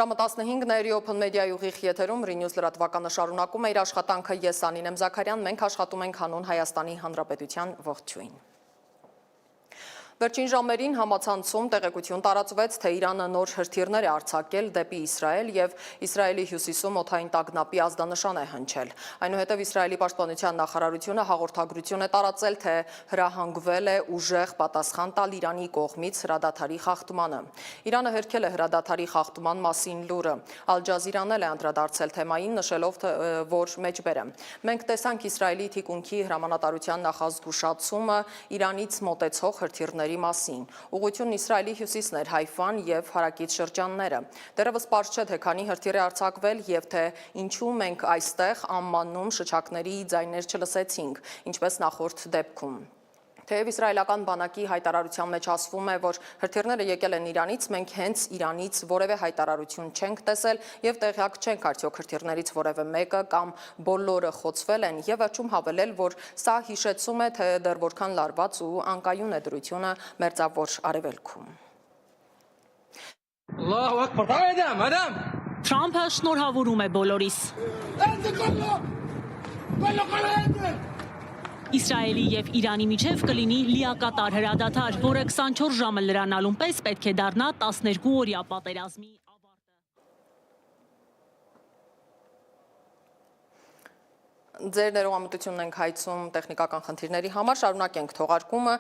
Ժամը 15-ն է Open Media-ի ուղիղ եթերում Renews լրատվականը շարունակում է իր աշխատանքը, ես Անին եմ Զաքարյան, մենք աշխատում ենք հանուն Հայաստանի Հանրապետության ողջույն։ Վերջին ժամերին համացանցում տեղեկություն տարածվեց, թե Իրանը նոր հրթիռներ է արձակել դեպի Իսրայել և Իսրայելի հյուսիսում օդային տագնապի ազդանշան է հնչել։ Այնուհետև Իսրայելի պաշտպանության նախարարությունը հաղորդագրություն է տարածել, թե հրահանգվել է ուժեղ պատասխան տալ Իրանի կողմից հրադադարի խախտմանը։ Իրանը հերքել է հրադադարի խախտման մասին լուրը։ Ալ Ջազիրան էլ է անդրադարձել թեմային, նշելով, որ մեջբեր է։ Մենք տեսանք Իսրայելի թիկունքի հրամանատարության նախազգուշացումը Իրանից մոտեցող հրթիռների մասին։ Ուղղությունն Իսրայելի հյուսիսն էր, Հայֆան և հարակից շրջանները։ Դեռևս պարզ չէ, թե քանի հրթիռ է արձակվել և թե ինչու մենք այստեղ ամմանում շչակների ձայներ չլսեցինք, ինչպես նախորդ դեպքում։ Թեև իսրայելական բանակի հայտարարության մեջ ասվում է, որ հրթիռները եկել են Իրանից, մենք հենց Իրանից որևէ հայտարարություն չենք տեսել և տեղյակ չենք արդյոք հրթիռներից որևէ մեկը կամ բոլորը խոցվել են և վերջում հավելել, որ սա հիշեցում է, թե դեռ որքան լարված ու անկայուն է դրությունը մերձավոր արևելքում։ Թրամփը շնորհավորում է բոլորիս։ Իսրայելի և Իրանի միջև կլինի լիակատար հրադադար, որը 24 ժամը լրանալուն պես պետք է դառնա 12 օրյա պատերազմի Ձեր ներողամտությունն ենք հայցում տեխնիկական խնդիրների համար, շարունակենք թողարկումը։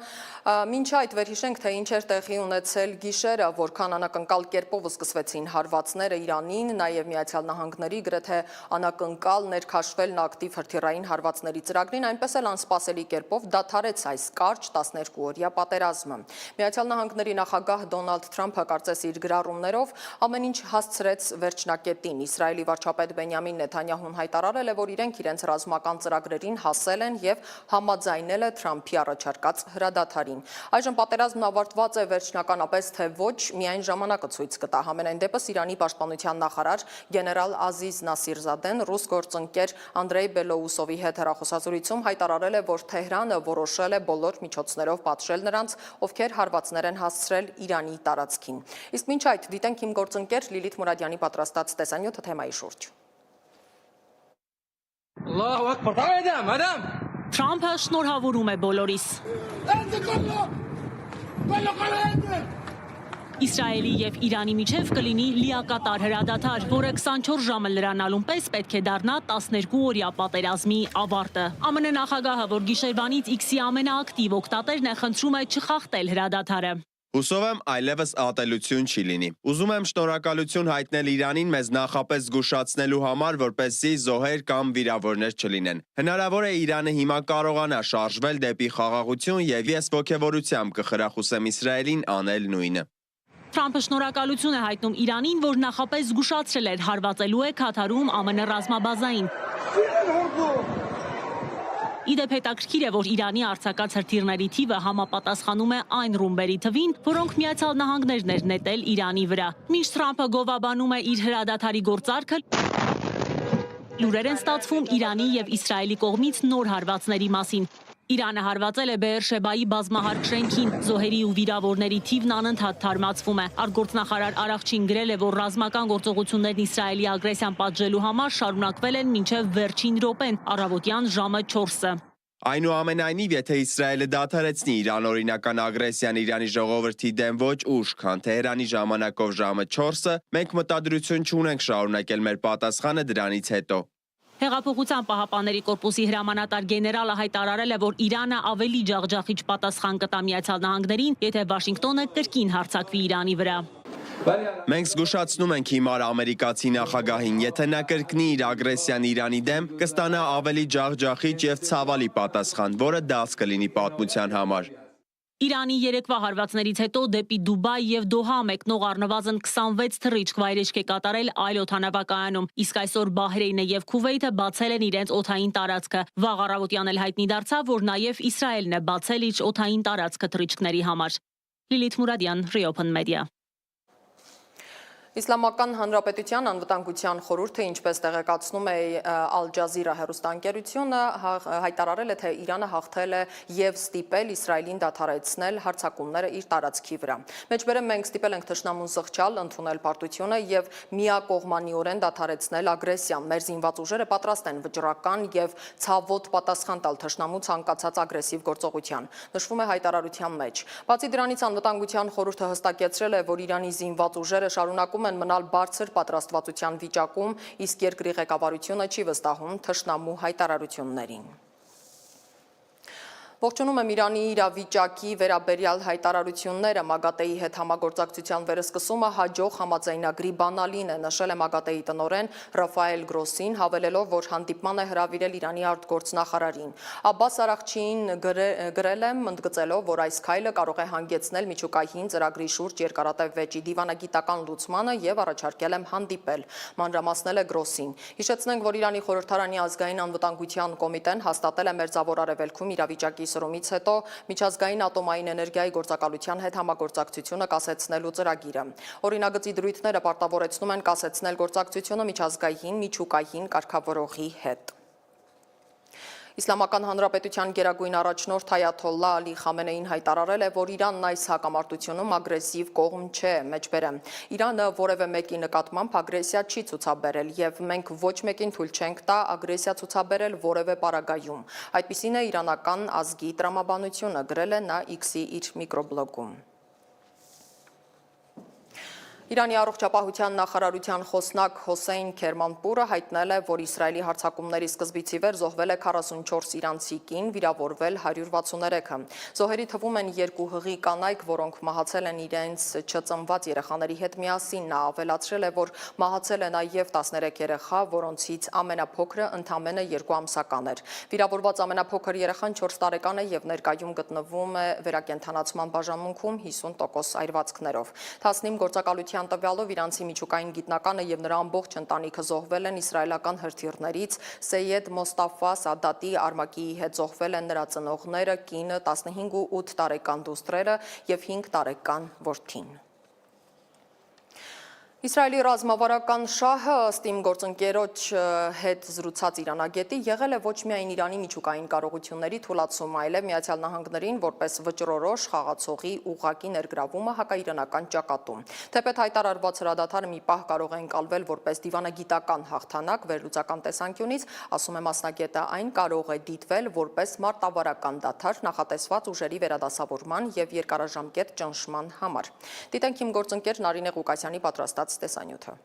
Մինչ այդ վերհիշենք, թե ինչ էր տեղի ունեցել գիշերը, որքան անակնկալ կերպով սկսվեցին հարվածները Իրանին, նաև Միացյալ Նահանգների գրեթե անակնկալ ներքաշվելն ակտիվ հրթիռային հարվածների ծրագրին, այնպես էլ անսպասելի կերպով դադարեց այս կարճ 12-օրյա պատերազմը։ Միացյալ Նահանգների նախագահ Դոնալդ Թրամփը կարծես իր գրառումներով ամեն ինչ հասցրեց վերջնակետին։ Իսրայելի վարչապետ Բենյամին Նեթանյահուն հայտարարել է, որ իրենք իրենց ռազմական ծրագրերին հասել են և համաձայնել է Թրամփի առաջարկած հրադադարին։ Այժմ պատերազմն ավարտված է վերջնականապես, թե ոչ, միայն ժամանակը ցույց կտա։ Համենայն դեպս Իրանի պաշտպանության նախարար գեներալ Ազիզ Նասիրզադեն ռուս գործընկեր Անդրեյ Բելոուսովի հետ հեռախոսազրույցում հայտարարել է, որ Թեհրանը որոշել է բոլոր միջոցներով պատժել նրանց, ովքեր հարվածներ են հասցրել Իրանի տարածքին։ Իսկ մինչ այդ դիտենք իմ գործընկեր Լիլիթ Մուրադյանի պատրաստած տեսանյութը թեմայի շուրջ։ Թրամփը շնորհավորում է բոլորիս։ Իսրայելի և Իրանի միջև կլինի լիակատար հրադադար, որը 24 ժամը լրանալուն պես պետք է դառնա 12 օրյա պատերազմի ավարտը։ ԱՄՆ նախագահը, որ գիշերվանից X-ի ամենաակտիվ օգտատերն է, խնդրում է չխախտել հրադադարը։ Հուսով եմ այլևս ատելություն չի լինի։ Ուզում եմ շնորհակալություն հայտնել Իրանին մեզ նախապես զգուշացնելու համար, որպեսզի զոհեր կամ վիրավորներ չլինեն։ Հնարավոր է Իրանը հիմա կարողանա շարժվել դեպի խաղաղություն և ես ոգևորությամբ կխրախուսեմ Իսրայելին անել նույնը։ Թրամփը շնորհակալություն է հայտնում Իրանին, որ նախապես զգուշացրել էր հարվածելու է Քաթարում ԱՄՆ ռազմաբազային։ Իդեպ հետաքրքիր է, որ Իրանի արձակած հրթիռների թիվը համապատասխանում է այն ռումբերի թվին, որոնք Միացյալ Նահանգներն էր նետել Իրանի վրա։ Մինչ Թրամփը գովաբանում է իր հրադադարի գործարքը, լուրեր են ստացվում Իրանի և Իսրայելի կողմից նոր հարվածների մասին։ Իրանը հարվածել է Բեերշեբայի բազմահարկ շենքին, զոհերի ու վիրավորների թիվն անընդհատ թարմացվում է։ Արտգործնախարար Արախչին գրել է, որ ռազմական գործողություններն Իսրայելի ագրեսիան պատժելու համար շարունակվել են մինչև վերջին րոպեն, առավոտյան ժամը 4-ը։ Այնուամենայնիվ, եթե Իսրայելը դադարեցնի իր անօրինական ագրեսիան Իրանի ժողովրդի դեմ ոչ ուշ, քան Թեհրանի ժամանակով ժամը 4-ը, մենք մտադրություն չունենք շարունակել մեր պատասխանը դրանից հետո։ Հեղափոխության պահապանների կորպուսի հրամանատար գեներալը հայտարարել է, որ Իրանը ավելի ջախջախիչ պատասխան կտա Միացյալ Նահանգներին, եթե Վաշինգտոնը կրկին հարձակվի Իրանի վրա։ Մենք զգուշացնում ենք հիմար ամերիկացի նախագահին, եթե նա կրկնի իր ագրեսիան Իրանի դեմ, կստանա ավելի ջախջախիչ և ցավալի պատասխան, որը դաս կլինի պատմության համար։ Իրանի երեկվա հարվածներից հետո դեպի Դուբայ և Դոհա մեկնող առնվազն 26 թռիչք վայրեջք է կատարել այլ օդանավակայանում, իսկ այսօր Բահրեյնը և Քուվեյթը բացել են իրենց օդային տարածքը։ Վաղ առավոտյան էլ հայտնի դարձավ, որ նաև Իսրայելն է բացել իր օդային տարածքը թռիչքների համար։ Լիլիթ Մուրադյան, Open Media։ Իսլամական Հանրապետության անվտանգության խորհուրդը, ինչպես տեղեկացնում է Al Jazeera հեռուստաընկերությունը, հայտարարել է, թե Իրանը հաղթել է եւ ստիպել Իսրայելին դադարեցնել հարձակումները իր տարածքի վրա։ Մեջբերեմ մենք ստիպել ենք թշնամուն զղջալ, ընդունել պարտությունը եւ միակողմանիորեն դադարեցնել ագրեսիան։ Մեր զինված ուժերը պատրաստ են վճռական եւ ցավոտ պատասխան տալ թշնամու ցանկացած ագրեսիվ գործողության, նշվում է հայտարարության մեջ։ Բացի դրանից անվտանգության խորհուրդը հստակեցրել է, որ Իրանի զինված ուժերը շարունակում են մնալ բարձր պատրաստվածության վիճակում, իսկ երկրի ղեկավարությունը չի վստահում թշնամու հայտարարություններին։ Ողջունում եմ Իրանի իրավիճակի վերաբերյալ հայտարարությունները ՄԱԳԱՏԷ-ի հետ համագործակցության վերսկսումը հաջող համաձայնագրի բանալին է, նշել է ՄԱԳԱՏԷ-ի տնօրեն Ռաֆայել Գրոսին, հավելելով, որ հանդիպման է հրավիրել Իրանի արտգործնախարարին։ Աբբաս Արաղչիին գրել եմ, ընդգծելով, որ այս քայլը կարող է հանգեցնել միջուկային ծրագրի շուրջ երկարատև վեճի դիվանագիտական լուծմանը եւ առաջարկել եմ հանդիպել, մանրամասնել է Գրոսին։ Հիշեցնենք, որ Իրանի խորհրդարանի ազգային անվտանգության կոմիտեն հաստատել է Մերձավոր Արևելքում իրավիճակի սրումից հետո միջազգային ատոմային էներգիայի գործակալության հետ համագործակցությունը կասեցնելու ծրագիրը։ Օրինագծի դրույթները պարտավորեցնում են կասեցնել գործակցությունը միջազգային միջուկային կարգավորողի հետ։ Իսլամական Հանրապետության գերագույն առաջնորդ Այաթոլլա Ալի Խամենեին հայտարարել է, որ Իրանն այս հակամարտությունում ագրեսիվ կողմ չէ, մեջբերեմ։ Իրանը որևէ մեկի նկատմամբ ագրեսիա չի ցուցաբերել եւ մենք ոչ մեկին թույլ չենք տա ագրեսիա ցուցաբերել որևէ պարագայում։ Այդպիսին է իրանական ազգի տրամաբանությունը, գրել է նա X-ի իր միկրոբլոգում։ Իրանի առողջապահության նախարարության խոսնակ Հոսեյն Քերմանպուրը հայտնել է, որ Իսրայելի հարձակումների սկզբից ի վեր զոհվել է 44 իրանցի կին, վիրավորվել 163-ը։ Զոհերի թվում են 2 հղի կանայք, որոնք մահացել են իրենց չծնված երեխաների հետ միասին։ Նա ավելացրել է, որ մահացել է նաև 13 երեխա, որոնցից ամենափոքրը ընդամենը 2 ամսական էր։ Վիրավորված ամենափոքր երեխան 4 տարեկան է եւ ներկայում գտնվում է վերակենդանացման բաժանմունքում 50% այրվածքներով։ Թասնիմ գործակալության տվյալով իրանցի միջուկային գիտնականը եւ նրա ամբողջ ընտանիքը զոհվել են իսրայելական հրթիռներից, Սեյեդ Մոստաֆա Սադատի Արմակիի հետ զոհվել են նրա ծնողները, կինը, 15 ու 8 տարեկան դուստրերը եւ 5 տարեկան որդին։ Իսրայելի ռազմավարական շահը ըստ իմ գործընկերոջ հետ զրուցած իրանագետի եղել է ոչ միայն Իրանի միջուկային կարողությունների թուլացում, այլև Միացյալ Նահանգներին որպես վճռորոշ խաղացողի ուղղակի ներգրավումը հակաիրանական ճակատում։ Թեպետ հայտարարված հրադադարը մի պահ կարող է ընկալվել որպես դիվանագիտական հաղթանակ վերլուծական տեսանկյունից, ասում է մասնագետը, այն կարող է դիտվել որպես մարտավարական դադար նախատեսված ուժերի վերադասավորման եւ երկարաժամկետ ճնշման համար։ Դիտենք իմ գործընկեր Նարինե Ղուկասյանի պատրաստած տեսանյութը։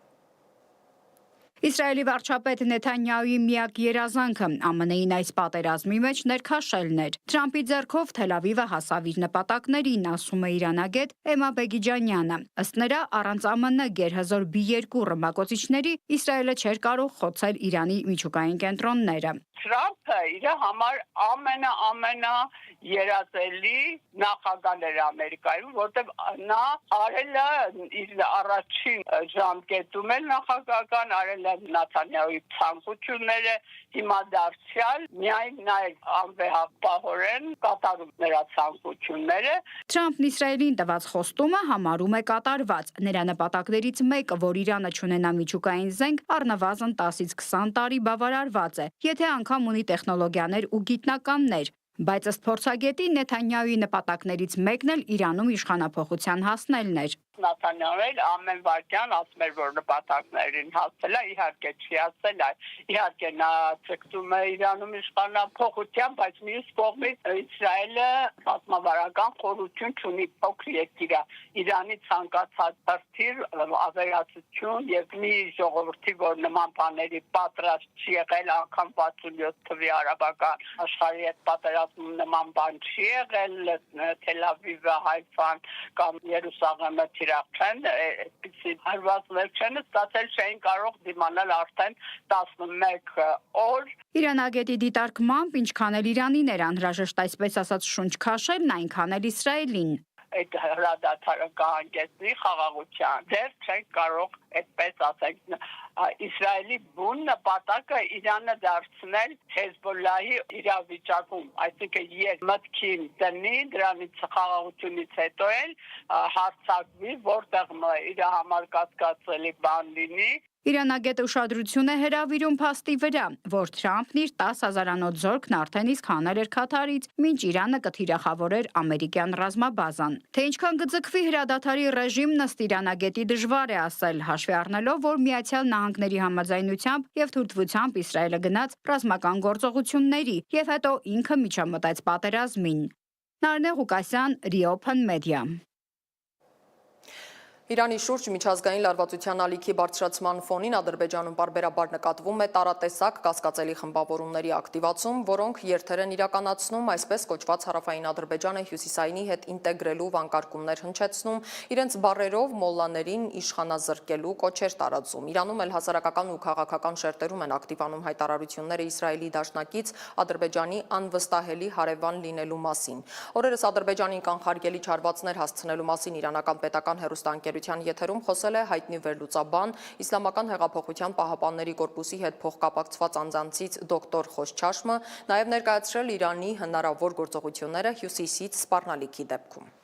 Իսրայելի վարչապետ Նեթանյահուի միակ երազանքը ԱՄՆ-ին այս պատերազմի մեջ ներքաշելն էր։ Թրամփի ձեռքով Թել Ավիվը հասավ իր նպատակներին, ասում է իրանագետ Էմա Բեգիջանյանը։ Ըստ նրա, առանց ԱՄՆ գերհզոր B2 ռմբակոծիչների Իսրայելը չէր կարող խոցել Իրանի միջուկային կենտրոնները։ Թրամփը իր համար ամենա երազելի նախագահն էր Ամերիկայում, որտեղ նա արել է իր առաջին ժամկետում էլ նախագահական արել է Նեթանյահուի ցանկությունները, հիմա դարձյալ միայն նա անվեհապահորեն կատարում նրա ցանկությունները։ Թրամփն Իսրայելին տված խոստումը համարում է կատարված։ Նրա նպատակներից մեկը, որ Իրանը չունենա միջուկային զենք, առնվազն 10-ից 20 տարի բավարարված է, եթե անգամ ունի տեխնոլոգիաներ ու գիտնականներ։ Բայց ըստ փորձագետի Նեթանյահուի նպատակներից մեկն էլ Իրանում իշխանափոխության հասնելն էր։ Նեթանյահուն ամեն վարքյան ասում էր, որ նպատակներին հասել է, իհարկե չի հասել, իհարկե նա ցկտում է Իրանում իշխանափոխության, բայց մյուս կողմից Իսրայելը ռազմավարական խորհրդություն չունի, փոքր երկիր է, Իրանի ցանկացած հրթիռ ավերածություն եւ մի ժողովրդի, որ նման բաների պատրաստ չի եղել, անգամ 67 թվականի արաբական աշխարհի հետ պատերազմում նման բան չի եղել, Թել Ավիվը, Հայֆան կամ Երուսաղեմը այդպիսի հարվածներ չեն ստացել, չէին կարող դիմանալ արդեն 11 օր։ Իրանագետի դիտարկմամբ, ինչքան էլ Իրանին էր անհրաժեշտ այսպես ասած շունչ քաշելն, այնքան էլ Իսրայելին։ այդ հրադադարը կհանգեցնի խաղաղության։ Դեռ չենք կարող այդպես ասենք Իսրայելի բուն նպատակը Իրանը դարձնել Հեզբոլլահի իրավիճակում, այսինքն ես մտքին դնի դրանից խաղաղությունից հետո էլ հարձակվի, որտեղ իր համար կասկածելի բան լինի։ Իրանագետը ուշադրություն է հրավիրում փաստի վրա, որ Թրամփն իր 10,000-անոց զորքն արդեն իսկ հանել էր Քաթարից, մինչ Իրանը կթիրախավորեր ամերիկյան ռազմաբազան։ Թե ինչքան կձգվի հրադադարի ռեժիմն ըստ իրանագետի դժվար է ասել, հաշվի առնելով, որ Միացյալ Նահանգների համաձայնությամբ եւ թույլտվությամբ Իսրայելը գնաց ռազմական գործողությունների եւ հետո ինքը միջամտեց պատերազմին։ Նարինե Ղուկասյան, Reopen Media։ Իրանի շուրջ միջազգային լարվածության ալիքի բարձրացման ֆոնին Ադրբեջանում պարբերաբար նկատվում է տարատեսակ կասկածելի խմբավորումների ակտիվացում, որոնք երթեր են իրականացնում, այսպես կոչված հարավային Ադրբեջանը հյուսիսայինի հետ ինտեգրելու վանկարկումներ հնչեցնում, իրենց բառերով մոլլաներին իշխանազրկելու կոչեր տարածում։ Իրանում էլ հասարակական ու քաղաքական շերտերում են ակտիվանում հայտարարությունները Իսրայելի դաշնակից Ադրբեջանի անվստահելի հարևան լինելու մասին։ Օրերս Ադրբեջանին կանխարգելի չարվածներ հասցնելու մասին իրանական պետական հեռուստաընկերության եթերում խոսել է հայտնի վերլուծաբան, Իսլամական հեղափոխության պահապանների կորպուսի հետ փոխկապակցված անձանցից դոկտոր Խոշչաշմը, նաև ներկայացրել Իրանի հնարավոր գործողությունները հյուսիսից սպառնալիքի դեպքում։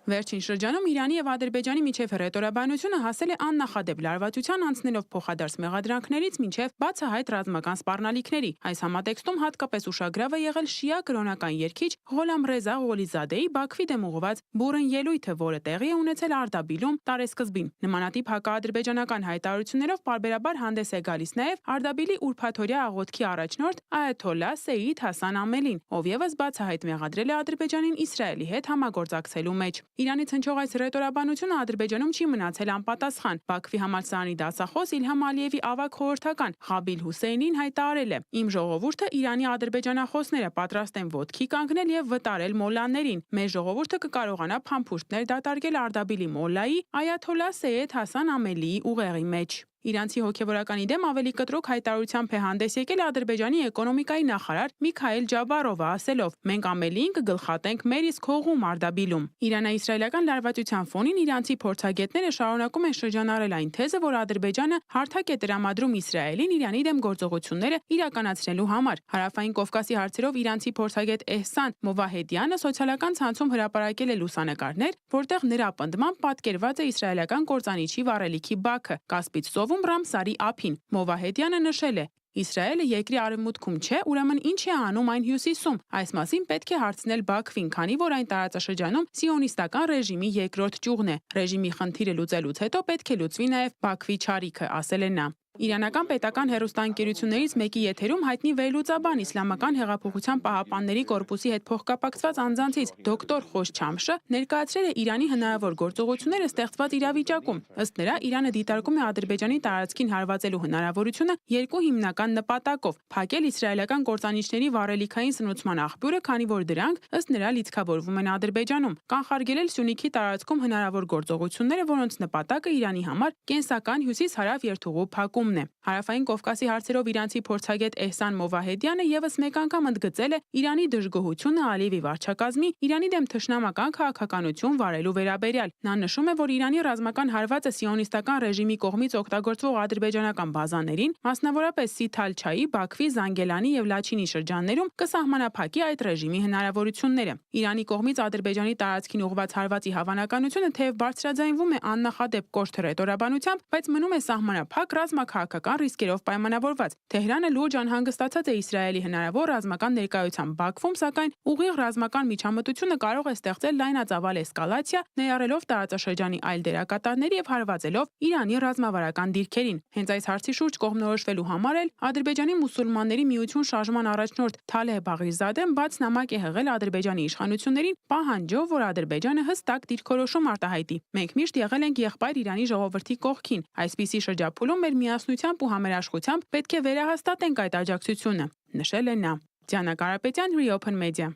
Վերջին շրջանում Իրանի եւ Ադրբեջանի միջև հռետորաբանությունը հասել է աննախադեպ լարվածության, անցնելով փոխադարձ մեղադրանքներից մինչև բացահայտ ռազմական սպառնալիքների։ Այս համատեքստում հատկապես ուշագրավ է եղել շիա կրոնական երգիչ Ղոլամ Ռեզա Ղոլիզադեի Բաքվի դեմ ուղղված բուրըն ելույթը, որը տեղի է ունեցել Արդաբիլում տարեսկզբին։ Նմանատիպ հակաադրբեջանական հայտարարություններով պարբերաբար հանդես է գալիս նաև Արդաբիլի ուրփաթօրյա աղոթքի առաջնորդ Այաթոլլա Սեյիդ Հասան Ամելին, ով եւս բացահայտ մեղադրել է Ադրբեջանին Իսրայելի հետ համագործակցելու մեջ։ Իրանից հնչող այս հռետորաբանությունը Ադրբեջանում չի մնացել անպատասխան։ Բաքվի համալսարանի դասախոս Իլհամ Ալիևի ավագ խորհրդական Ղաբիլ Հուսեյնին հայտարարել է. «Իմ ժողովուրդը Իրանի ադրբեջանախոսները պատրաստ են ոտքի կանգնել եւ վտարել մոլլաներին։ Մեր ժողովուրդը կկարողանա փամփուշտներ դատարկել Արդաբիլի մոլլայի Այաթոլլա Սեյեդ Հասան Ամելիի ուղեղի մեջ»։ Իրանցի հոգևորականի դեմ ավելի կտրուկ հայտարարությամբ է հանդես եկել Ադրբեջանի էկոնոմիկայի նախարար Միքայել Ջաբարովը, ասելով. «Մենք Ամելիին կգլխատենք մեր իսկ հողում Արդաբիլում»։ Իրանա-իսրայելական լարվածության ֆոնին իրանցի փորձագետները շարունակում են շրջանառել այն թեզը, որ Ադրբեջանը հարթակ է տրամադրում Իսրայելին Իրանի դեմ գործողությունները իրականացնելու համար։ Հարավային Կովկասի հարցերով իրանցի փորձագետ Էհսան Մովահեդյանը սոցիալական ցանցում հրապարակել է լուսանկարներ, որտեղ նրա պնդմամբ պատկերված է իսրայելական կործանիչի վառելիքի բաքը Կասպից ծովում Ռամսարի ափին։ Մովահեդյանը նշել է. «Իսրայելը երկրի արևմուտքում չէ, ուրեմն ինչ է անում այն հյուսիսում։ Այս մասին պետք է հարցնել Բաքվին, քանի որ այն տարածաշրջանում սիոնիստական ռեժիմի երկրորդ ճյուղն է։ Ռեժիմի խնդիրը լուծելուց հետո պետք է լուծվի նաև Բաքվի չարիքը», ասել է նա։ Իրանական պետական հեռուստաընկերություններից մեկի եթերում հայտնի վերլուծաբան Իսլամական հեղափոխության պահապանների կորպուսի հետ փոխկապակցված անձանցից դոկտոր Խոշչամշը ներկայացրել է Իրանի հնարավոր գործողությունները ստեղծված իրավիճակում։ Ըստ նրա, Իրանը դիտարկում է Ադրբեջանի տարածքին հարվածելու հնարավորությունը երկու հիմնական նպատակով՝ փակել իսրայելական կործանիչների վառելիքային սնուցման աղբյուրը, քանի որ դրանք ըստ նրա լիցքավորվում են Ադրբեջանում, կանխարգելել Սյունիքի տարածքում հնարավոր գործողությունները, որոնց նպատակը Իրանի համար կենսական հյուսիս-հարավ երթուղու փակում է։ Հարավային Կովկասի հարցերով իրանցի փորձագետ Էհսան Մովահեդյանը եւս մեկ անգամ ընդգծել է Իրանի դժգոհությունը Ալիևի վարչակազմի Իրանի դեմ թշնամական քաղաքականություն վարելու վերաբերյալ։ Նա նշում է, որ Իրանի ռազմական հարվածը սիոնիստական ռեժիմի կողմից օգտագործվող ադրբեջանական բազաներին, մասնավորապես Սիթալ-Չայի, Բաքվի, Զանգելանի եւ Լաչինի շրջաններում կսահմանափակի այդ ռեժիմի հնարավորությունները։ Իրանի կողմից Ադրբեջանի տարածքին ուղղված հարվածի հավանականությունը թեև բարձրաձայնվում է աննախադեպ կոշտ հռետորաբանությամբ, բայց մնում է սահմանափակ ռազմաքաղաքական ռիսկերով պայմանավորված։ Թեհրանը լուրջ անհանգստացած է Իսրայելի հնարավոր ռազմական ներկայությամբ Բաքվում, սակայն ուղիղ ռազմական միջամտությունը կարող է ստեղծել լայնածավալ էսկալացիա, ներառելով տարածաշրջանի այլ դերակատարների եւ հարվածելով Իրանի ռազմավարական դիրքերին։ Հենց այս հարցի շուրջ կողմնորոշվելու համար էլ Ադրբեջանի մուսուլմանների միություն շարժման առաջնորդ Թալեհ Բաղիրզադեն բաց նամակ է հղել Ադրբեջանի իշխանություններին, պահանջով, որ Ադրբեջանը հստակ դիրքորոշում արտահայտի։ Մենք միշտ եղել ենք եղբայր Իրանի ժողովրդի կողքին։ Այսպիսի շրջափուլում մեր միասնությամբ ու համերաշխությամբ պետք է վերահաստատենք այդ աջակցությունը, նշել է նա։ Դիանա Կարապետյան, Reopen Media։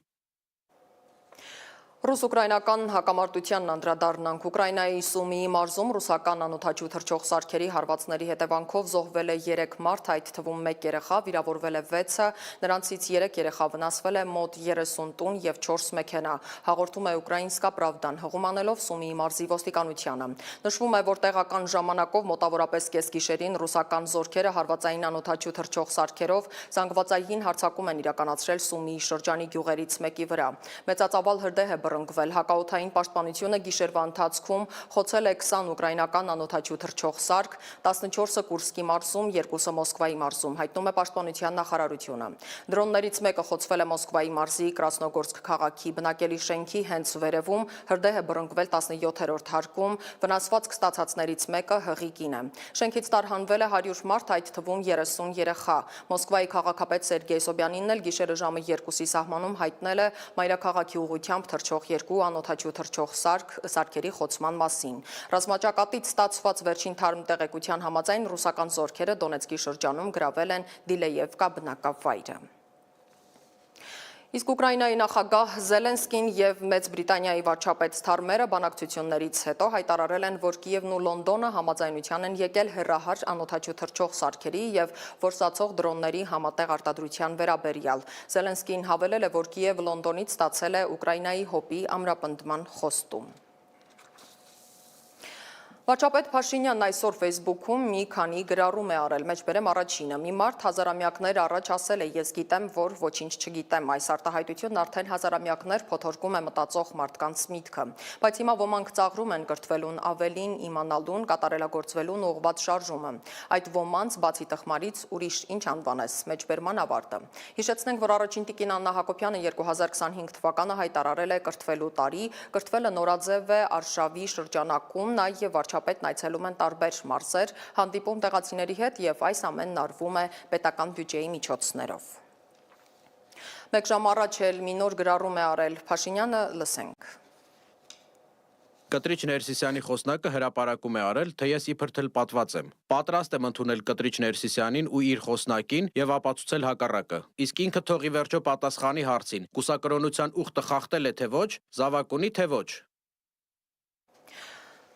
Ռուս-ուկրաինական հակամարտությանն անդրադառնանք Ուկրաինայի Սումիի մարզում ռուսական անօդաչու թռչող սարքերի հարվածների հետևանքով զոհվել է 3 մարդ, այդ թվում 1 երեխա, վիրավորվել է 6-ը, նրանցից 3 երեխա վնասվել է մոտ 30 տուն և 4 մեքենա, հաղորդում է Ուկրաինսկա Պրավդան, հղումանելով Սումիի մարզի ոստիկանությանը։ Նշվում է, որ տեղական ժամանակով մոտավորապես կեսգիշերին ռուսական զորքերը հարվածային անօդաչու թռչող սարքերով զանգվածային հարձակում են իրականացրել Սումիի շրջանի գյուղերից մեկի վրա։ Մեծածավալ հրդեհ է բռնկվել, հակաօդային պաշտպանությունը գիշերվա ընթացքում խոցել է 20 ուկրաինական անօդաչու թռչող սարք, 14-ը Կուրսկի մարզում, 2-ը Մոսկվայի մարզում, հայտնում է պաշտպանության նախարարությունը։ Դրոններից մեկը խոցվել է Մոսկվայի մարզի Կրասնոգորսկ քաղաքի բնակելի շենքի հենց վերևում, հրդեհ է բռնկվել 17-րդ հարկում, վնասվածք ստացածներից մեկը հղի կին է։ Շենքից տարհանվել է 100 մարդ, այդ թվում 30 երեխա։ Մոսկվայի քաղաքապետ Սերգեյ Սոբյանինն էլ գիշերը ժամը 2-ի սահմանում հայտնել է մայրաքաղաքի ուղղությամբ թռչող 2 անօդաչու թռչող սարքերի խոցման մասին։ Ռազմաճակատից ստացված վերջին թարմ տեղեկության համաձայն ռուսական զորքերը Դոնեցկի շրջանում գրավել են Դիլեևկա բնակավայրը։ Իսկ Ուկրաինայի նախագահ Զելենսկին և Մեծ Բրիտանիայի վարչապետ Սթարմերը բանակցություններից հետո հայտարարել են, որ Կիևն ու Լոնդոնը համաձայնության են եկել հեռահար անօդաչու թռչող սարքերի և որսացող դրոնների համատեղ արտադրության վերաբերյալ։ Զելենսկին հավելել է, որ Կիևը Լոնդոնից ստացել է Ուկրաինայի հոպի ամրապնդման խոստում։ Վարչապետ Փաշինյանն այսօր Facebook-ում մի քանի գրառում է արել, մեջբերեմ առաջինը։ Մի մարդ հազարամյակներ առաջ ասել է, ես գիտեմ, որ ոչինչ չգիտեմ, այս արտահայտությունն արդեն հազարամյակներ փոթորկում է մտածող մարդկանց միտքը։ Բայց հիմա ոմանք ծաղրում են կրթվելուն, ավելին իմանալուն, կատարելագործվելուն ուղղված շարժումը։ Այդ ոմանց բացի տխմարից ուրիշ ինչ անվանես, մեջբերման ավարտը։ Հիշեցնենք, որ առաջին տիկին Աննա Հակոբյանը 2025 թվականը հայտարարել է կրթվելու տարի, կրթվելը նորաձև է Արշավի շրջանակում, նաև վարչապետն այցելում են տարբեր մարզեր, հանդիպում տեղացիների հետ և այս ամենն արվում է պետական բյուջեի միջոցներով։ Մեկ ժամ առաջ էլ մի նոր գրառում է արել Փաշինյանը, լսենք։ Կտրիչ Ներսիսյանի խոսնակը հրապարակում է արել, թե ես իբր թել պատված եմ։ Պատրաստ եմ ընդունել Կտրիչ Ներսիսյանին ու իր խոսնակին եւ ապացուցել հակառակը։ Իսկ ինքը թողի վերջո պատասխանի հարցին. կուսակրոնության ուխտը խախտել է թե ոչ, զավակ ունի թե ոչ։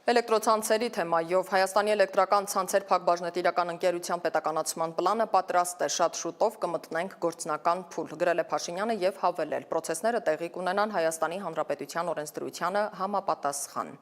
Էլեկտրոցանցերի թեմայով Հայաստանի էլեկտրական ցանցեր փակbaşնետիրական ընկերության պետականացման պլանը պատրաստ է, շատ շուտով կմտնենք գործնական փուլ, գրել է Փաշինյանը եւ հավելել, պրոցեսները տեղի կունենան Հայաստանի Հանրապետության օրենսդրությանը համապատասխան։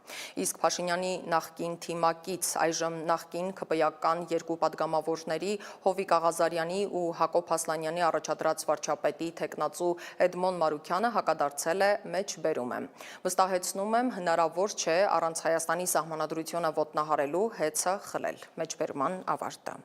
Իսկ Փաշինյանի նախկին թիմակից, այժմ նախկին ԿՊ-ական երկու падգամավորների Հովիկ Աղազարյանի ու Հակոբ Հասլանյանի առաջադրած վարչապետի թեկնածու Էդմոն Մարուքյանը հակադարձել է, մեջբերում է։ Վստահեցնում եմ, հնարավոր չէ առանց Հայաստանի սահմանադրությունը ոտնահարելու հեծը խլել, մեջբերման ավարտը։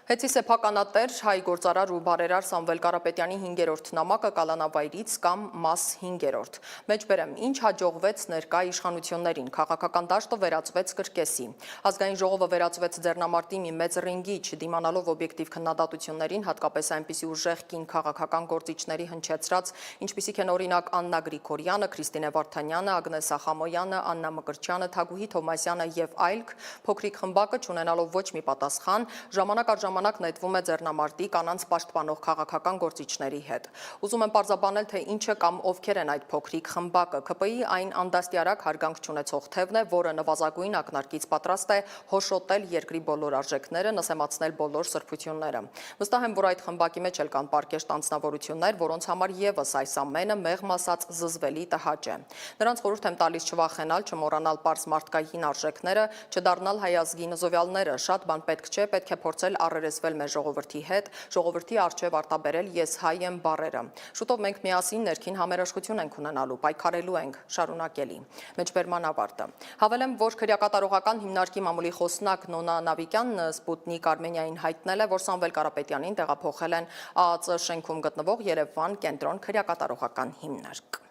Հեծի սեփականատեր հայ գործարար ու բարերար Սամվել Կարապետյանի 5-րդ նամակը կալանավայրից կամ մաս 5-րդ։ Մեջբերեմ, ինչ հաջողվեց ներկա իշխանություններին, քաղաքական դաշտը վերածվեց կրկեսի։ Ազգային ժողովը վերածվեց ձեռնամարտի մի մեծ ռինգի, չդիմանալով օբյեկտիվ քննադատություններին, հատկապես այնպիսի ուժեղ կին քաղաքական գործիչների հնչեցրած, ինչպիսիք են օրինակ Աննա Գրիգորյանը, Քրիստինե Վարդանյանը, Ագնես Ախամոյանը, Աննա Մկրտչյանը, Թագուհի Թովմասյանը եւ այլք, փոքրիկ խմբակը չունենալով ոչ մի պատասխան, ժամանակ առ ժամանակ նետվում է ձեռնամարտի կանանց պաշտպանող քաղաքական գործիչների հետ։ Ուզում եմ պարզաբանել, թե ինչը կամ ովքեր են այդ փոքրիկ խմբակը։ ԿՊ-ի այն անդաստիարակ հարգանք չունեցող թևն է, որը նվազագույն ակնարկից պատրաստ է հոշոտել երկրի բոլոր արժեքները, նսեմացնել բոլոր սրբությունները։ Վստահ եմ, որ այդ խմբակի մեջ էլ կան պարկեշտ անձնավորություններ, որոնց համար եւս այս ամենը մեղմ ասած զզվելի տհաճ է։ Նրանց խորհուրդ եմ տալիս չվախենալ, չմոռանալ պարզ մարդկային արժեքները, չդառնալ հայ ազգի նզովյալները, շատ բան պետք չէ, պետք է փորձել առերեսվել մեր ժողովրդի հետ, ժողովրդի առջև արտաբերել ես հայ եմ բառերը։ Շուտով մենք միասին ներքին համերաշխություն ենք ունենալու, պայքարելու ենք, շարունակելի։ Մեջբերման ավարտը։ Հավելեմ, որ քրեակատարողական հիմնարկի մամուլի խոսնակ Նոնա Նավիկյանն Սպուտնիկ Արմենիային հայտնել է, որ Սամվել Կարապետյանին տեղափոխել են ԱԱԾ շենքում գտնվող Երևան կենտրոն քրեակատարողական հիմնարկ։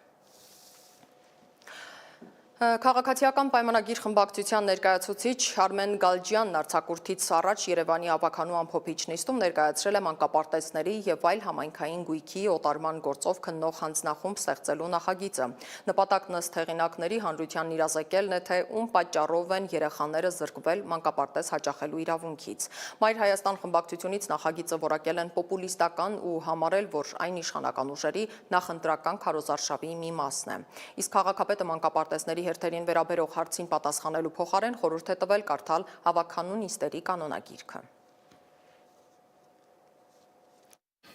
Քաղաքացիական պայմանագիր խմբակցության ներկայացուցիչ Արմեն Գալջյանն արձակուրդից առաջ Երևանի ավականու ամփոփիչ նիստում ներկայացրել է մանկապարտեզների եւ այլ համայնքային գույքի օտարման գործով քննող հանձնախումբ ստեղծելու նախագիծը։ Նպատակն ըստ հեղինակների հանրությանն իրազեկելն է, թե ում պատճառով են երեխաները զրկվել մանկապարտեզ հաճախելու իրավունքից։ Մայր Հայաստան խմբակցությունից նախագիծը որակել են պոպուլիստական ու համարել, որ այն իշխանական ուժերի նախընտրական քարոզարշավի մի մասն է։ Իսկ քաղաքապետը մանկապարտեզների հերթերին վերաբերող հարցին պատասխանելու փոխարեն խորհուրդ է տվել կարդալ ավականու նիստերի կանոնագիրքը։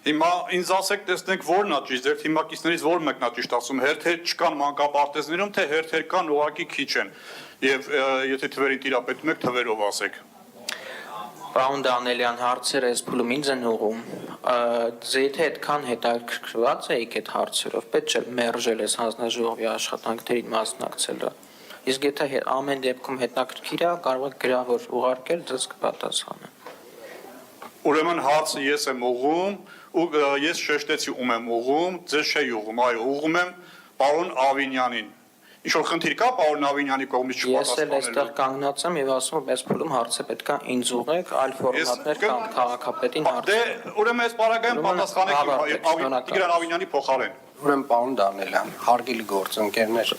Հիմա ինձ ասեք, տեսնենք որն է ճիշտ, ձեր թիմակիցներից ո՞ր մեկն է ճիշտ ասում, հերթեր չկան մանկապարտեզներում, թե հերթեր կան ուղղակի քիչ են։ Եվ եթե թվերին տիրապետում եք, թվերով ասեք։ Պարոն Դանելյան, հարցերը այս փուլում ինձ են ուղում։ Եթե այդքան հետաքրքրված եք այդ հարցերով, պետք չէ մերժել այս հանձնաժողովի աշխատանքներին մասնակցելը։ Իսկ եթե ամեն դեպքում հետաքրքիր է, կարող եք գրավոր ուղարկել, ձեզ կպատասխանեմ։ Ուրեմն հարցը ես եմ ուղում ու ես շեշտեցի ում եմ ուղում, ձեզ չէի ուղում, այո, ուղում եմ պարոն Ավինյանին։ Ինչ-որ խնդիր կա պարոն Ավինյանի կողմից չպատասխանելու։ Ես էլ այստեղ կանգնած եմ եւ ասում եմ, այս փուլում հարցը պետք է ինձ ուղեք, այլ ֆորմատներ կան քաղաքապետին հարցը։ Դե ուրեմն այս պարագայում պատասխանեք Տիգրան Ավինյանի փոխարեն։ Ուրեմն պարոն Դանելյան, հարգելի գործընկերներ,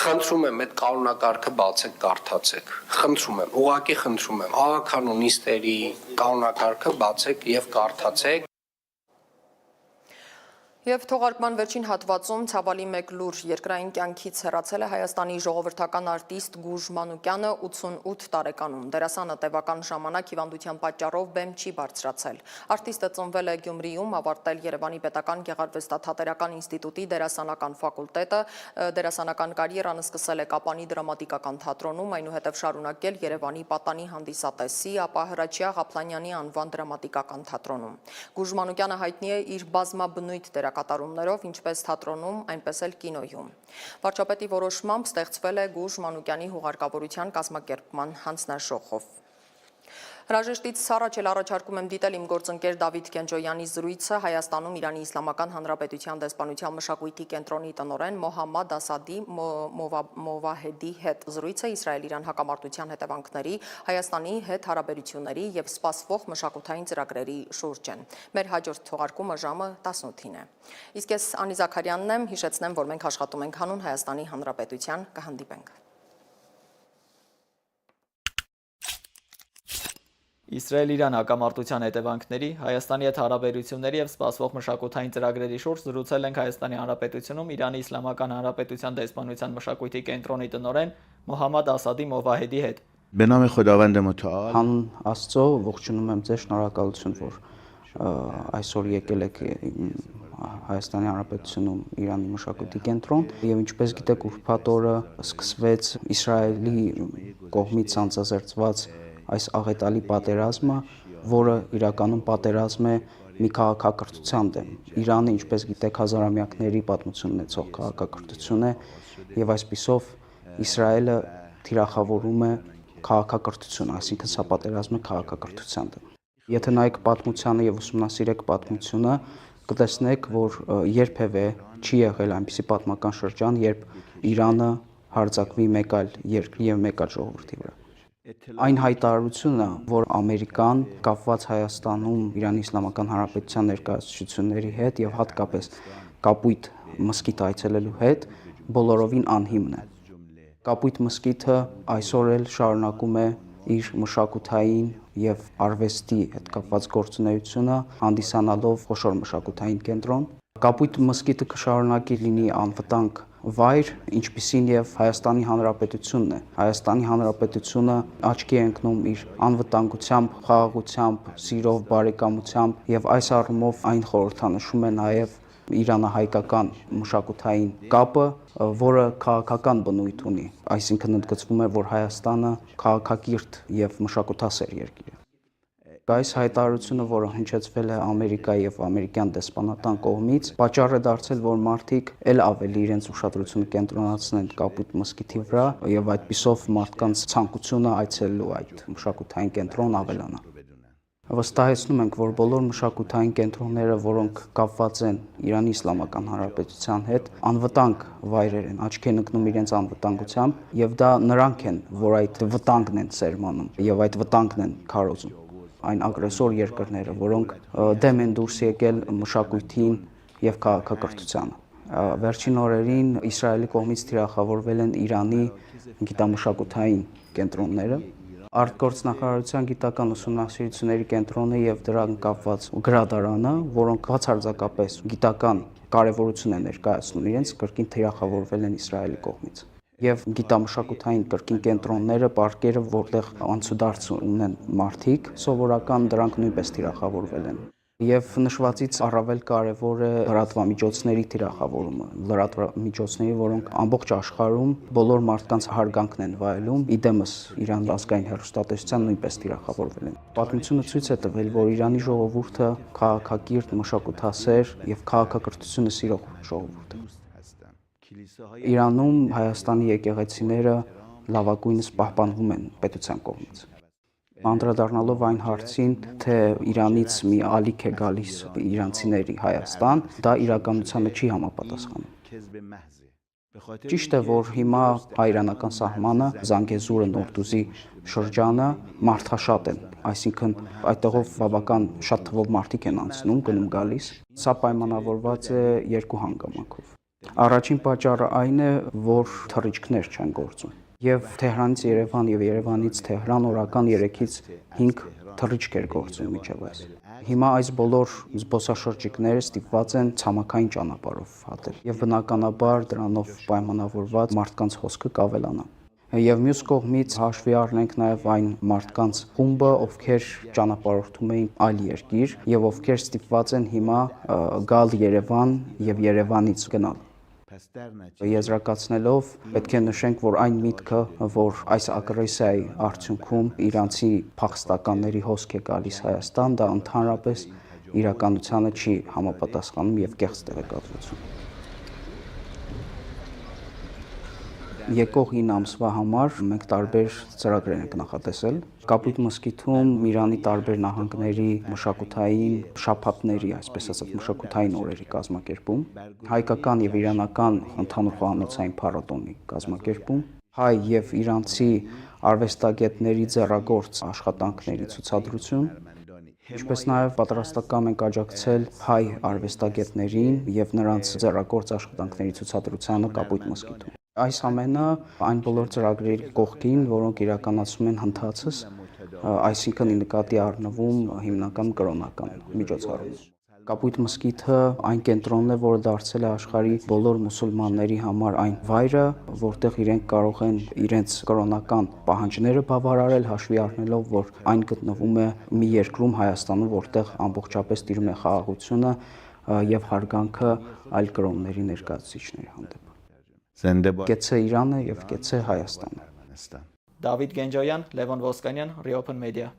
խնդրում եմ այդ կանոնակարգը բացեք, կարդացեք։ Խնդրում եմ, ուղղակի խնդրում եմ, ավականու նիստերի կանոնակարգը բացեք եւ կարդացեք։ Եվ թողարկման վերջին հատվածում ցավալի մեկ լուր երկրային կյանքից հեռացել է Հայաստանի ժողովրդական արտիստ Գուժ Մանուկյանը 88 տարեկանում։ Դերասանը տևական ժամանակ հիվանդության պատճառով բեմ չի բարձրացել։ Արտիստը ծնվել է Գյումրիում, ավարտել Երևանի Պետական Գեղարվեստաթատերական ինստիտուտի դերասանական ֆակուլտետը, դերասանական կարիերան սկսել է Կապանի դրամատիկական թատրոնում, այնուհետև շարունակել Երևանի Պատանի հանդիսատեսի, ապա Հրաչյա Ղափլանյանի անվան դրամատիկական թատրոնում։ Գուժ Մանուկյանը հայտնի է իր բազմաբնույթ կատարումներով, ինչպես թատրոնում, այնպես էլ կինոյում։ Վարչապետի որոշմամբ ստեղծվել է Գուժ Մանուկյանի հուղարկավորության կազմակերպման հանձնաժողով։ Հրաժեշտից առաջ էլ առաջարկում եմ դիտել իմ գործընկեր Դավիթ Կենջոյանի զրույցը Հայաստանում Իրանի Իսլամական Հանրապետության դեսպանության մշակույթի կենտրոնի տնօրեն Մոհամմադ Ասադի Մովահեդի հետ։ Զրույցը Իսրայել-Իրան հակամարտության հետևանքների, Հայաստանի հետ հարաբերությունների եւ սպասվող մշակութային ծրագրերի շուրջ են։ Մեր հաջորդ թողարկումը ժամը 18-ին է։ Իսկ ես Անի Զաքարյանն եմ, հիշեցնեմ, որ մենք աշխատում ենք հանուն Հայաստանի Հանրապետության, կհանդիպենք։ Իսրայել-Իրան հակամարտության հետևանքների, Հայաստանի հետ հարաբերությունների եւ սպասվող մշակութային ծրագրերի շուրջ զրուցել ենք Հայաստանի Հանրապետությունում Իրանի Իսլամական Հանրապետության դեսպանության մշակույթի կենտրոնի տնօրեն Մոհամմադ Ասադի Մովահեդի հետ։ Բենամի Խոդավանդ մոթալ Հանուն Աստծո ողջունում եմ ձեզ, շնորհակալություն, որ այսօր եկել եք Հայաստանի Հանրապետությունում Իրանի մշակույթի կենտրոն եւ ինչպես գիտեք ուրբաթ օրը սկսվեց Իսրայելի կողմից ցանցազերծված այս աղետալի պատերազմը, որը իրականում պատերազմ է մի քաղաքակրթության դեմ։ Իրանը, ինչպես գիտեք, հազարամյակների պատմություն ունեցող քաղաքակրթություն է եւ այսպիսով Իսրայելը թիրախավորում է քաղաքակրթություն, այսինքն սա պատերազմ է քաղաքակրթության դեմ։ Եթե նայեք պատմությանը եւ ուսումնասիրեք պատմությունը, կտեսնեք, որ երբևէ չի եղել այնպիսի պատմական շրջան, երբ Իրանը հարձակվի մեկ այլ երկրի եւ մեկ այլ ժողովրդի վրա։ Այն հայտարարությունը, որ Ամերիկան կապված Հայաստանում Իրանի Իսլամական Հանրապետության ներկայացությունների հետ եւ հատկապես Կապույտ մզկիթ այցելելու հետ բոլորովին անհիմն է։ Կապույտ մզկիթը այսօր էլ շարունակում է իր մշակութային եւ արվեստի հետ կապված գործունեությունը, հանդիսանալով խոշոր մշակութային կենտրոն։ Կապույտ մզկիթը կշարունակի լինի անվտանգ վայր, ինչպիսին եւ Հայաստանի Հանրապետությունն է։ Հայաստանի Հանրապետությունը աչքի է ընկնում իր անվտանգությամբ, խաղաղությամբ, սիրով, բարեկամությամբ եւ այս առումով այն խորհրդանշում է նաեւ իրանահայկական մշակութային կապը, որը քաղաքական բնույթ ունի, այսինքն ընդգծվում է, որ Հայաստանը քաղաքակիրթ եւ մշակութասեր երկիր է։ Այս հայտարարությունը, որը հնչեցվել է Ամերիկայի եւ ամերիկյան դեսպանատան կողմից, պատճառ է դարձել, որ մարդիկ ել ավելի իրենց ուշադրությունը կենտրոնացնեն Կապույտ մզկիթի վրա եւ այդպիսով մարդկանց ցանկությունը այցելելու այդ մշակութային կենտրոն ավելանա։ Վստահեցնում ենք, որ բոլոր մշակութային կենտրոնները, որոնք կապված են Իրանի Իսլամական Հանրապետության հետ, անվտանգ վայրեր են, աչքի են ընկնում իրենց անվտանգությամբ, եւ դա նրանք են, որ այդ վտանգն են սերմանում եւ այդ վտանգն են քարոզում։ Այն ագրեսոր երկրները, որոնք դեմ են դուրս եկել մշակույթին եւ քաղաքակրթությանը։ Վերջին օրերին Իսրայելի կողմից թիրախավորվել են Իրանի գիտամշակութային կենտրոնները, արտգործնախարարության գիտական ուսումնասիրությունների կենտրոնը եւ դրան կապված գրադարանը, որոնք բացարձակապես գիտական կարեւորություն են ներկայացնում իրենց, կրկին թիրախավորվել են Իսրայելի կողմից։ Եվ գիտամշակութային կրկին կենտրոնները, պարկերը, որտեղ անցուդարձ ունեն մարդիկ, սովորական դրանք նույնպես թիրախավորվել են։ Եվ նշվածից առավել կարևոր է լրատվամիջոցների թիրախավորումը, լրատվամիջոցների, որոնք ամբողջ աշխարհում բոլոր մարդկանց հարգանքն են վայելում, իդեմս Իրանի ազգային հեռուստատեսության նույնպես թիրախավորվել են։ Պատմությունը ցույց է տվել, որ Իրանի ժողովուրդը քաղաքակիրթ, մշակութասեր եւ քաղաքակրթությունը սիրող ժողովուրդ է։ Իրանում Հայաստանի եկեղեցիները լավագույնս պահպանվում են պետության կողմից։ Անդրադառնալով այն հարցին, թե Իրանից մի ալիք է գալիս իրանցիների Հայաստան, դա իրականությանը չի համապատասխանում։ Ճիշտ է, որ հիմա հայ-իրանական սահմանը, Զանգեզուրը, Նորդուզի շրջանը մարդաշատ են, այսինքն այդտեղով բավական շատ թվով մարդիկ են անցնում, գնում գալիս։ Սա պայմանավորված է երկու հանգամանքով։ Առաջին պատճառը այն է, որ թռիչքներ չեն գործում։ Եվ Թեհրանից Երևան եւ Երևանից Թեհրան օրական 3-ից 5 թռիչք էր գործում միջև այս։ Հիմա այս բոլոր զբոսաշրջիկները ստիպված են ցամաքային ճանապարհով հատել եւ բնականաբար դրանով պայմանավորված մարդկանց հոսքը կավելանա։ Եվ մյուս կողմից հաշվի առնենք նաեւ այն մարդկանց խումբը, ովքեր ճանապարհորդում էին այլ երկիր եւ ովքեր ստիպված են հիմա գալ Երևան եւ Երևանից գնալ։ Եզրակացնելով պետք է նշենք, որ այն միտքը, որ այս ագրեսիայի արդյունքում իրանցի փախստականների հոսք է գալիս Հայաստան, դա ընդհանրապես իրականությանը չի համապատասխանում եւ կեղծ տեղեկատվություն։ Եկող 9 ամսվա համար մենք տարբեր ծրագրեր ենք նախատեսել։ Կապույտ մզկիթում Իրանի տարբեր նահանգների մշակութային շաբաթների, այսպես ասած, մշակութային օրերի կազմակերպում, հայկական եւ իրանական ընդհանուր խոհանոցային փառատոնի կազմակերպում, հայ եւ իրանցի արվեստագետների ձեռագործ աշխատանքների ցուցադրություն, ինչպես նաեւ պատրաստական ենք աջակցել հայ արվեստագետներին եւ նրանց ձեռագործ աշխատանքների ցուցադրությանը Կապույտ մզկիթում։ Այս ամենը այն բոլոր ծրագրերի կողքին, որոնք իրականացում են հնդածս, այսինքն նկատի առնվում հիմնական կրոնական միջոցառում։ Կապույտ մզկիթը այն կենտրոնն է, որը դարձել է աշխարհի բոլոր մուսուլմանների համար այն վայրը, որտեղ իրենք կարող են իրենց կրոնական պահանջները բավարարել, հաշվի առնելով, որ այն գտնվում է մի երկրում Հայաստանում, որտեղ ամբողջապես տիրում է խաղաղությունը եւ հարգանքը այլ կրոնների ներկայացուցիչների հանդեպ։ Կեցե Իրանը եւ կեցե Հայաստանը։ Դավիթ Գենջոյան, Լևոն Ոսկանյան, Reopen Media։